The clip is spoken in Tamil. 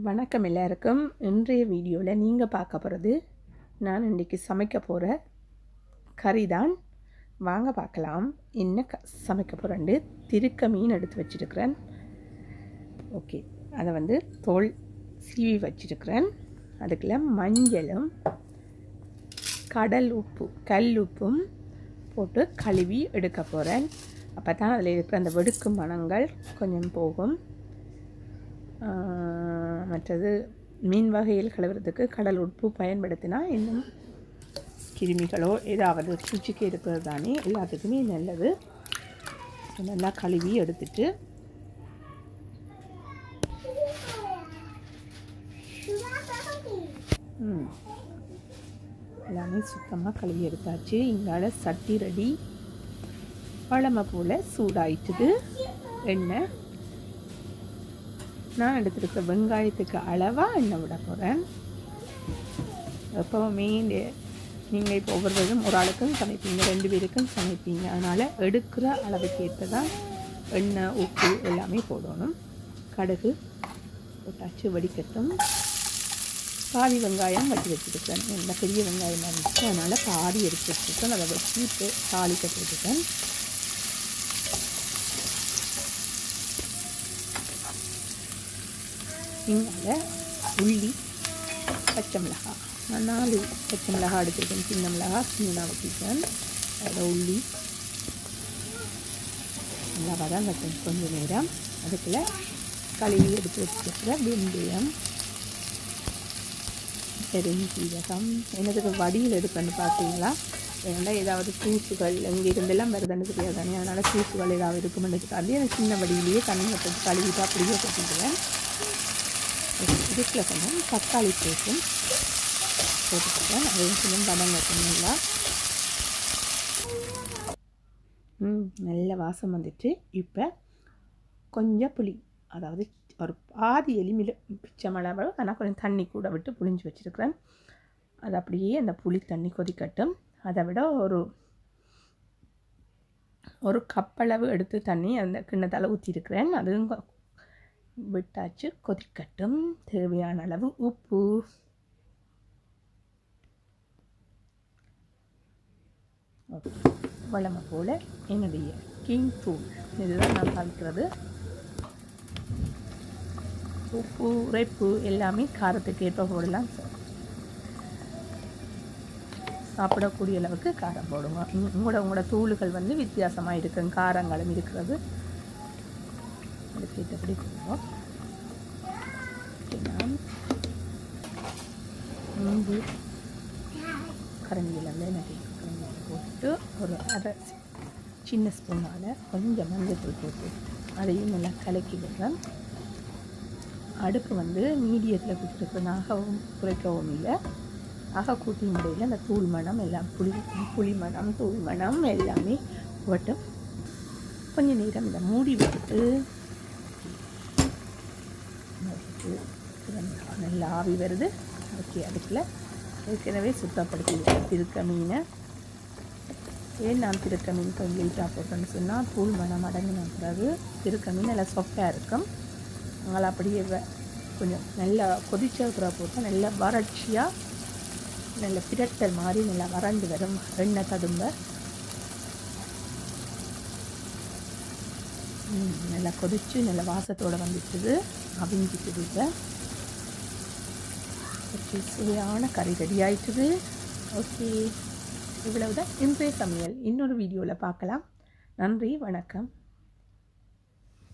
வணக்கம் எல்லாருக்கும். இன்றைய வீடியோவில் நீங்கள் பார்க்க போகிறது நான் இன்றைக்கி சமைக்க போகிற கறி தான். வாங்க பார்க்கலாம் என்ன சமைக்க போகிறேன்னு. திருக்க மீன் எடுத்து வச்சுருக்கிறேன். ஓகே, அதை தோல் சீவி வச்சுருக்கிறேன். அதுக்குள்ள மஞ்சளும் கடல் உப்பு கல் உப்பும் போட்டு கழுவி எடுக்க போகிறேன். அப்போ தான் அதில் இருக்கிற அந்த வெடுக்கு மணங்கள் கொஞ்சம் போகும். மற்றது மீன் வகையில் கழுவுறதுக்கு கடல் உப்பு பயன்படுத்தினா இன்னும் கிருமிகளோ ஏதாவது பூச்சிக்கு இருக்கிறது தானே எல்லாத்துக்குமே நல்லது. நல்லா கழுவி எடுத்துட்டு எல்லாமே சுத்தமாக கழுவி எடுத்தாச்சு. இங்கால சட்டி ரெடி, பழமை போல் சூடாயிட்டுது. எண்ணெய் நான் எடுத்துருக்க வெங்காயத்துக்கு அளவாக எண்ணெய் விட போகிறேன். எப்போவுமே நீங்கள் இப்போ ஒவ்வொருவரும் ஒரு ஆளுக்கும் சமைப்பீங்க, 2 பேருக்கும் சமைப்பீங்க. அதனால் எடுக்கிற அளவுக்கு ஏற்ற தான் எண்ணெய் உப்பு எல்லாமே போடணும். கடுகு போட்டாச்சு, வடிக்கட்டும். பாதி வெங்காயம் வச்சு வச்சுருக்கேன். நல்ல பெரிய வெங்காயமாக இருந்துச்சு, அதனால் பாதி எடுத்து வச்சுருக்கேன். அதை வச்சு தாளிக்கட்டுருக்கேன். இங்கே உள்ளி, பச்சை மிளகாய், நான் 4 பச்சை மிளகாய் எடுத்துருக்கேன். சின்ன மிளகாய் சின்னதாக வச்சுருக்கேன். அதில் உள்ளி நல்லா வதங்கட்டும் கொஞ்சம் நேரம். அதுக்குள்ளே கழுவி எடுத்து வச்சுருக்கிற வெந்தயம், பெருஞ்சீரகம். என்னதுக்கு வடியில் எடுக்கணும்னு பார்த்தீங்களா? ஏன்னா ஏதாவது தூசுகள் இங்கே இருந்தெல்லாம் வருதுன்னு தெரியாது தானே, அதனால் தூசுகள் ஏதாவது இருக்குமென்றதுக்காண்டி எனக்கு சின்ன வடியிலேயே தண்ணி வச்சு கழுவிட்டு அப்படியே கொட்டிடுவேன். இதுக்குள்ள கொஞ்சம் தக்காளி பேஸ்ட்டும் போட்டுக்கிட்டேன். அதையும் கொஞ்சம் வதங்கட்டுங்களா. நல்ல வாசம் வந்துட்டு. இப்போ கொஞ்சம் புளி, அதாவது ஒரு பாதி எலுமில பிச்சை மிளகு, ஆனால் கொஞ்சம் தண்ணி கூட விட்டு புளிஞ்சு வச்சுருக்கிறேன். அது அப்படியே அந்த புளி தண்ணி கொதிக்கட்டும். அதை விட ஒரு கப்பளவு எடுத்து தண்ணி அந்த கிண்ணத்தால் ஊற்றிருக்கிறேன். அதுவும் விட்டாச்சு, கொதிக்கட்டும். தேவையான அளவு உப்பு, வளமை போல் என்னுடைய கிங் தூள், இதுதான் நான் தாளிக்கிறது. உப்பு உரைப்பு எல்லாமே காரத்துக்கு ஏற்ப போடலாம். சாப்பிடக்கூடிய அளவுக்கு காரம் போடுவோம். உங்களோட தூள்கள் வித்தியாசமாக இருக்கும், காரங்களும் இருக்கிறது. அதுக்கு ஏற்றபடி போடுவோம். இஞ்சி கரண்டியில் நிறைய கரண்டியில் போட்டு ஒரு அரை சின்ன ஸ்பூனால் கொஞ்சம் மஞ்சள் போட்டு அதையும் நல்லா கலக்கி விடுறேன். அடுப்பு மீடியத்தில் கொடுத்துருக்கேன். ஆகவும் குறைக்கவும் இல்லை, ஆக கூட்டி முறையில் அந்த தூள் மணம் எல்லாம் புளி மணம் தூள் மணம் எல்லாமே போட்டு கொஞ்சம் நேரம் இதை மூடி விட்டு நல்லா ஆவி வருது. ஓகே, அதுக்குள்ள ஏற்கனவே சுத்தப்படுத்தி திருக்க மீனை. ஏன் நான் திருக்க மீன் கொஞ்சம் லைட்டாக போட்டேன்னு சொன்னால் தூள் மணம் அடங்கின பிறகு திருக்க மீன் நல்லா சொஃப்டாக இருக்கும். அதனால் அப்படியே கொஞ்சம் நல்லா கொதிச்ச பிறகு போட்டால் நல்லா வறட்சியாக நல்ல பிரட்டல் மாதிரி நல்லா வறண்டு வரும். எண்ணெய் ததும்ப நல்லா கொதிச்சு நல்ல வாசத்தோடு வந்துட்டுது, அவிஞ்சிட்டுது. ஓகே, சுவையான கறி ரெடி ஆயிட்டுது. ஓகே, இவ்வளவுதான் இன்றைய சமையல். இன்னொரு வீடியோவில் பார்க்கலாம். நன்றி, வணக்கம்.